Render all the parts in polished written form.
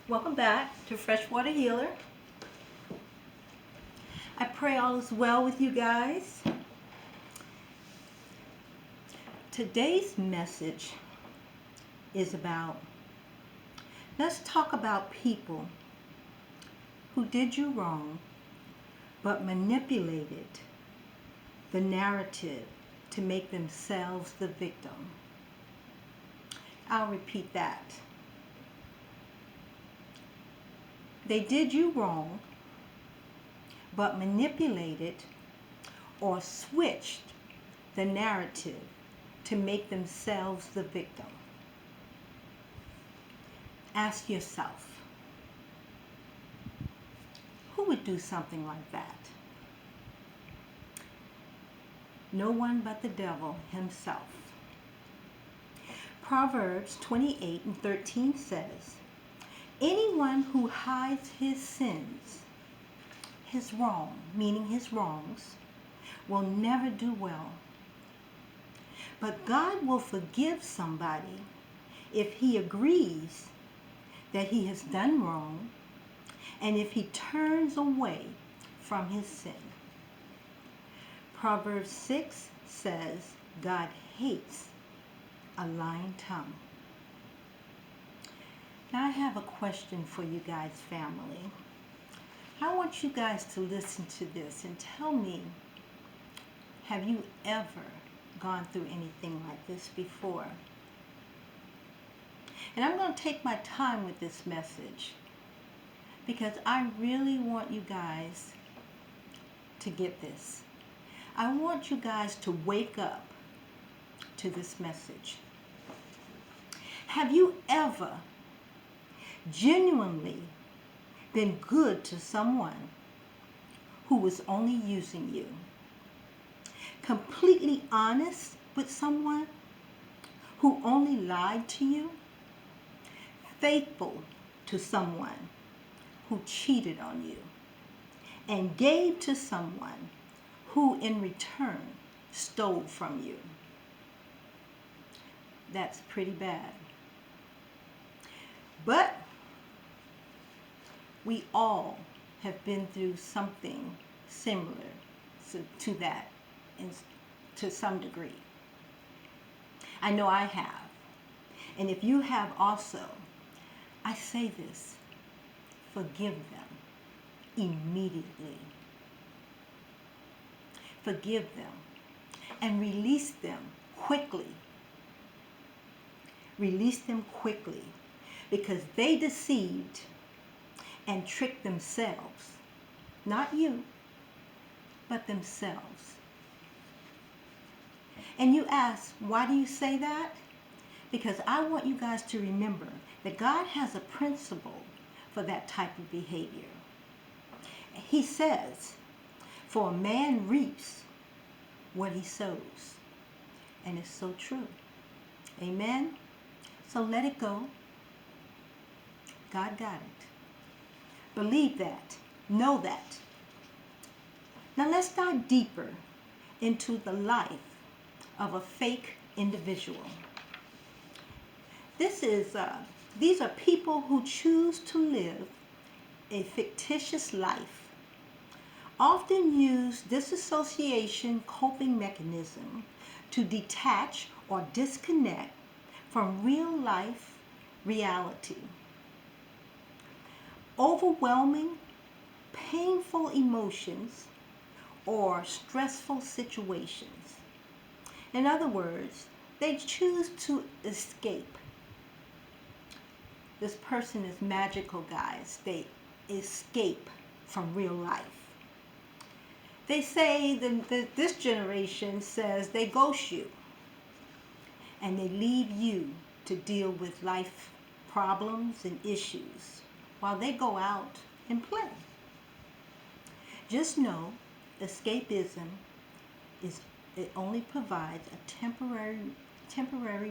Welcome back to Freshwater Healer. I pray all is well with you guys. Today's message is let's talk about people who did you wrong but manipulated the narrative to make themselves the victim. I'll repeat that. They did you wrong but manipulated or switched the narrative to make themselves the victim. Ask yourself, who would do something like that? No one but the devil himself. Proverbs 28:13 says, anyone who hides his sins, his wrong, meaning his wrongs, will never do well. But God will forgive somebody if he agrees that he has done wrong and if he turns away from his sin. Proverbs 6 says God hates a lying tongue. Now I have a question for you guys, family. I want you guys to listen to this and tell me, have you ever gone through anything like this before? And I'm going to take my time with this message because I really want you guys to get this. I want you guys to wake up to this message. Have you ever genuinely been good to someone who was only using you? Completely honest with someone who only lied to you? Faithful to someone who cheated on you? And gave to someone who in return stole from you? That's pretty bad. But we all have been through something similar to that to some degree. I know I have. And if you have also, I say this, forgive them immediately. Forgive them and release them quickly. Release them quickly because they deceived and tricked themselves. Not you, but themselves. And you ask, why do you say that? Because I want you guys to remember that God has a principle for that type of behavior. He says, for a man reaps what he sows. And it's so true. Amen? So let it go. God got it. Believe that. Know that. Now let's dive deeper into the life of a fake individual. These are people who choose to live a fictitious life, often use disassociation coping mechanism to detach or disconnect from real life reality. Overwhelming, painful emotions or stressful situations. In other words, they choose to escape. This person is magical, guys. They escape from real life. They say that this generation says they ghost you and they leave you to deal with life problems and issues while they go out and play. Just know escapism it only provides a temporary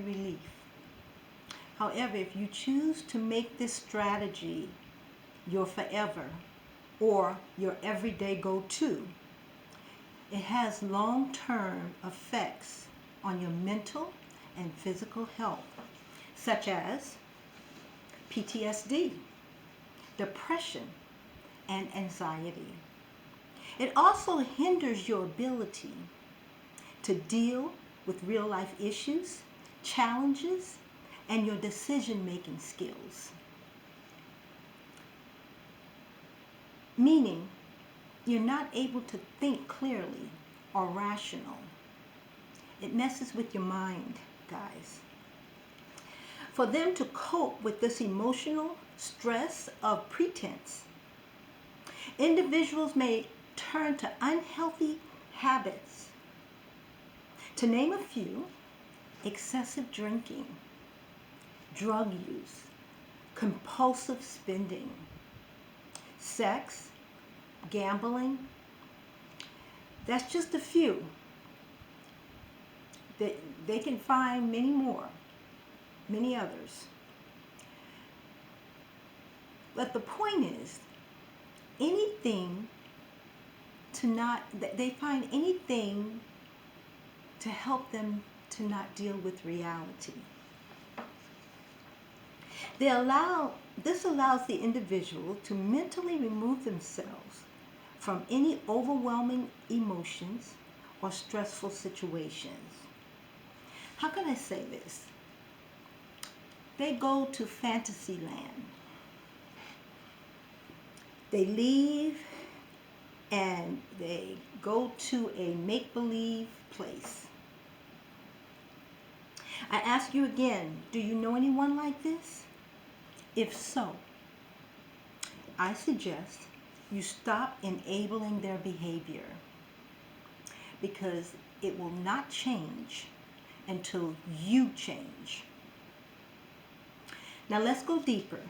relief. However, if you choose to make this strategy your forever or your everyday go-to, it has long-term effects on your mental and physical health, such as PTSD, depression, and anxiety. It also hinders your ability to deal with real life issues, challenges, and your decision-making skills. Meaning, you're not able to think clearly or rational. It messes with your mind, guys. For them to cope with this emotional stress of pretense, individuals may turn to unhealthy habits. To name a few: excessive drinking, drug use, compulsive spending, sex, gambling. That's just a few. They can find many more, many others. But the point is, anything to not, they find anything to help them to not deal with reality. This allows the individual to mentally remove themselves from any overwhelming emotions or stressful situations. How can I say this? They go to fantasy land. They leave and they go to a make-believe place. I ask you again, do you know anyone like this? If so, I suggest you stop enabling their behavior, because it will not change until you change. Now let's go deeper.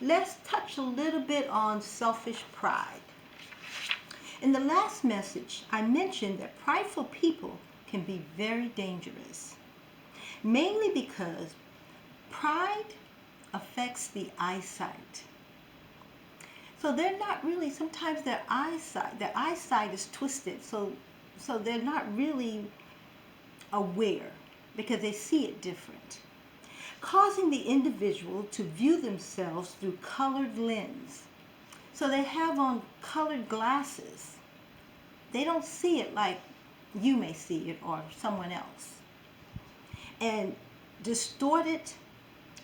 Let's touch a little bit on selfish pride. In the last message, I mentioned that prideful people can be very dangerous, mainly because pride affects the eyesight. So they're not really, sometimes their eyesight is twisted, so they're not really aware because they see it different, causing the individual to view themselves through colored lens. So they have on colored glasses. They don't see it like you may see it or someone else. And distorted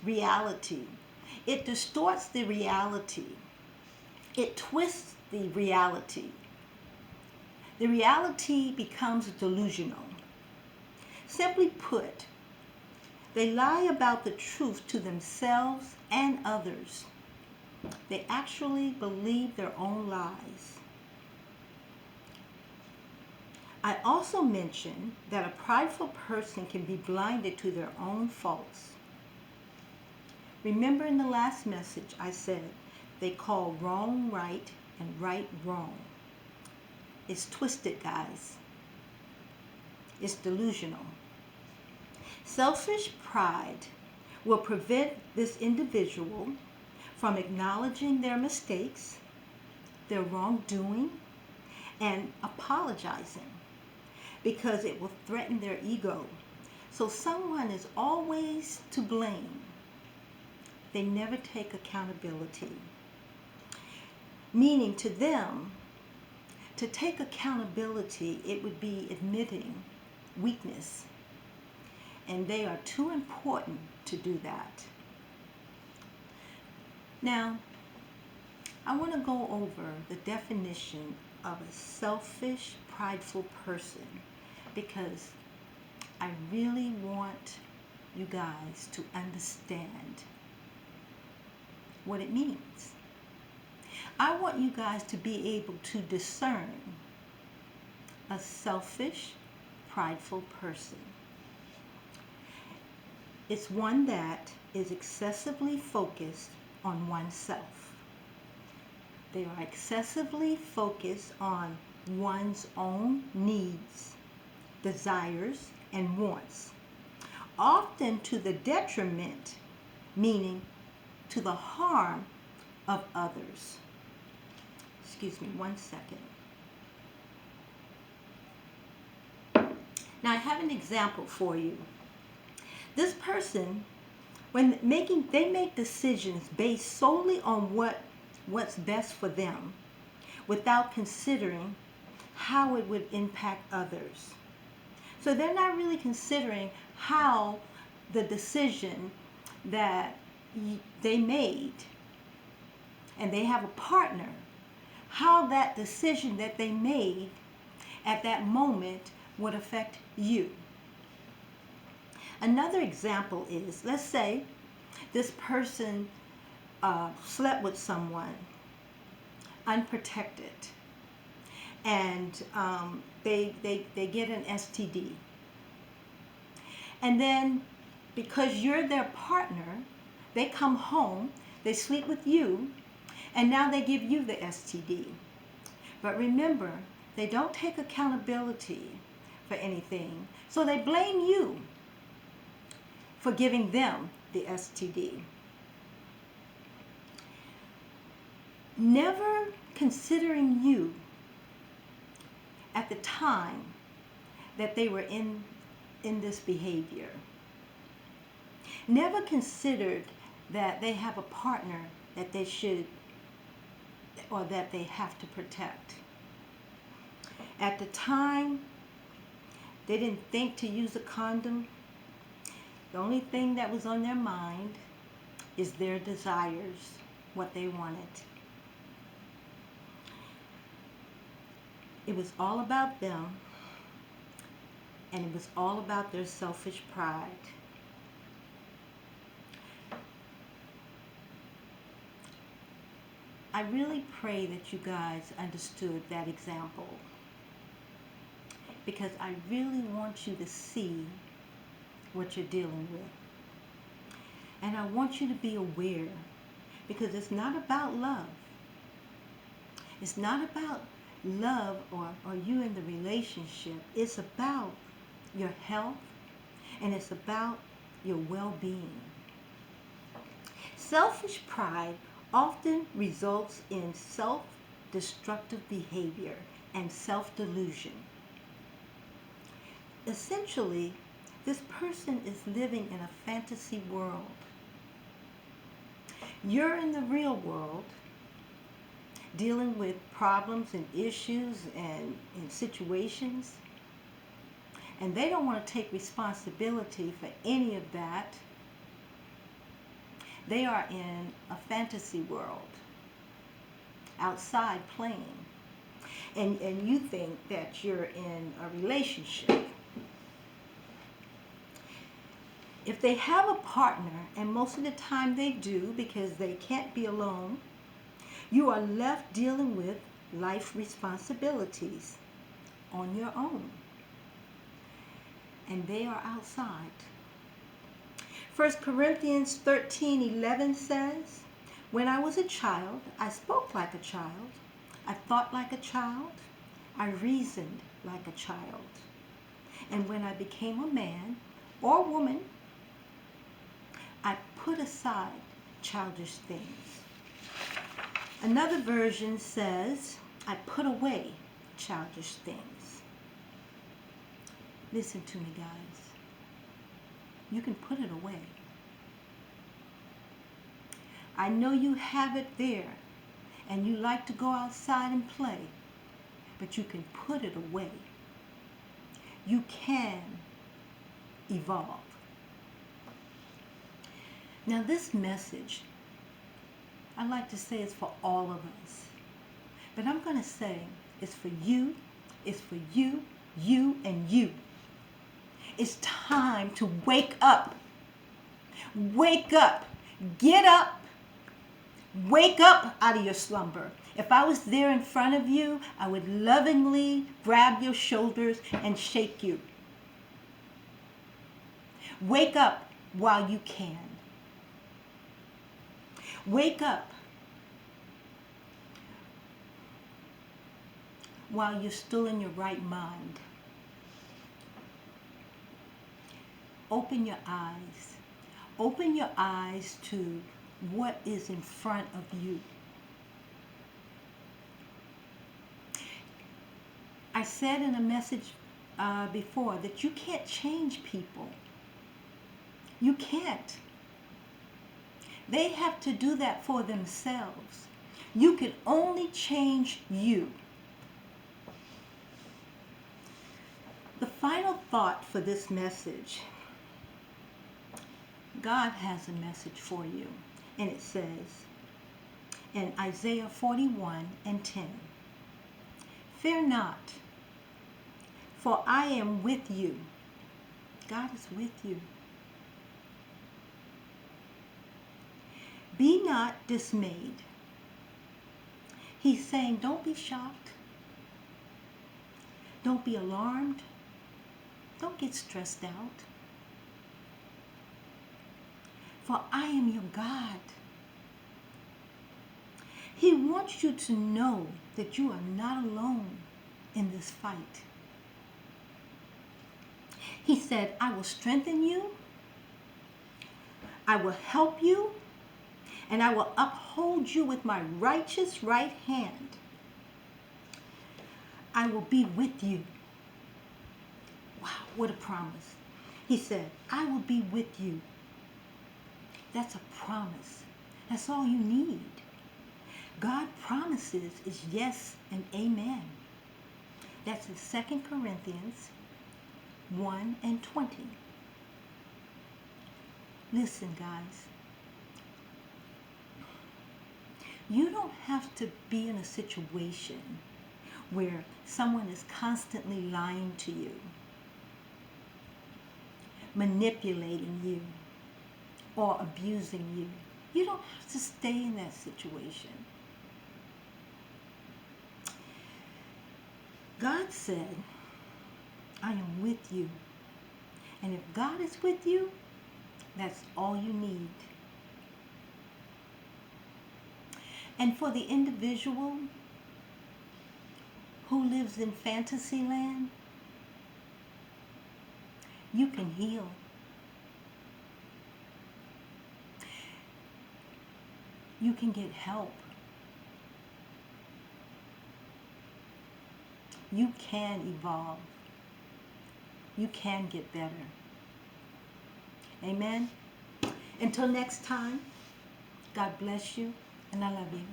reality. It distorts the reality. It twists the reality. The reality becomes delusional. Simply put, they lie about the truth to themselves and others. They actually believe their own lies. I also mentioned that a prideful person can be blinded to their own faults. Remember in the last message I said they call wrong right and right wrong. It's twisted, guys. It's delusional. Selfish pride will prevent this individual from acknowledging their mistakes, their wrongdoing, and apologizing, because it will threaten their ego. So someone is always to blame. They never take accountability. Meaning to them, to take accountability, it would be admitting weakness. And they are too important to do that. Now, I want to go over the definition of a selfish, prideful person, because I really want you guys to understand what it means. I want you guys to be able to discern a selfish, prideful person. It's one that is excessively focused on oneself. They are excessively focused on one's own needs, desires, and wants, often to the detriment, meaning to the harm of others. Excuse me, 1 second. Now I have an example for you. This person, when they make decisions based solely on what what's best for them without considering how it would impact others. So they're not really considering how the decision that they made, and they have a partner, how that decision that they made at that moment would affect you. Another example is, let's say this person slept with someone unprotected, and they get an STD. And then because you're their partner, they come home, they sleep with you, and now they give you the STD. But remember, they don't take accountability for anything, so they blame you for giving them the STD. Never considering you at the time that they were in this behavior. Never considered that they have a partner that they should, or that they have to protect. At the time, they didn't think to use a condom. The only thing that was on their mind is their desires, what they wanted. It was all about them, and it was all about their selfish pride. I really pray that you guys understood that example, because I really want you to see what you're dealing with. And I want you to be aware, because it's not about love. It's not about love or you in the relationship. It's about your health, and it's about your well-being. Selfish pride often results in self-destructive behavior and self-delusion. Essentially, this person is living in a fantasy world. You're in the real world, dealing with problems and issues and situations, and they don't want to take responsibility for any of that. They are in a fantasy world, outside playing, and you think that you're in a relationship. If they have a partner, and most of the time they do because they can't be alone, you are left dealing with life responsibilities on your own, and they are outside. 1 Corinthians 13:11 says, "When I was a child, I spoke like a child. I thought like a child. I reasoned like a child. And when I became a man or woman, I put aside childish things." Another version says, "I put away childish things." Listen to me, guys. You can put it away. I know you have it there, and you like to go outside and play, but you can put it away. You can evolve. Now, this message, I like to say it's for all of us, but I'm going to say it's for you, it's for you, you, and you. It's time to wake up. Wake up. Get up. Wake up out of your slumber. If I was there in front of you, I would lovingly grab your shoulders and shake you. Wake up while you can. Wake up while you're still in your right mind. Open your eyes. Open your eyes to what is in front of you. I said in a message before that you can't change people. You can't. They have to do that for themselves. You can only change you. The final thought for this message, God has a message for you. And it says in Isaiah 41:10, "Fear not, for I am with you." God is with you. "Be not dismayed." He's saying, don't be shocked. Don't be alarmed. Don't get stressed out. For I am your God. He wants you to know that you are not alone in this fight. He said, I will strengthen you. I will help you. And I will uphold you with my righteous right hand. I will be with you. Wow, what a promise. He said, I will be with you. That's a promise. That's all you need. God promises is yes and amen. That's in 2 Corinthians 1:20. Listen, guys. You don't have to be in a situation where someone is constantly lying to you, manipulating you, or abusing you. You don't have to stay in that situation. God said, I am with you. And if God is with you, that's all you need. And for the individual who lives in fantasy land, you can heal. You can get help. You can evolve. You can get better. Amen. Until next time, God bless you, and I love you.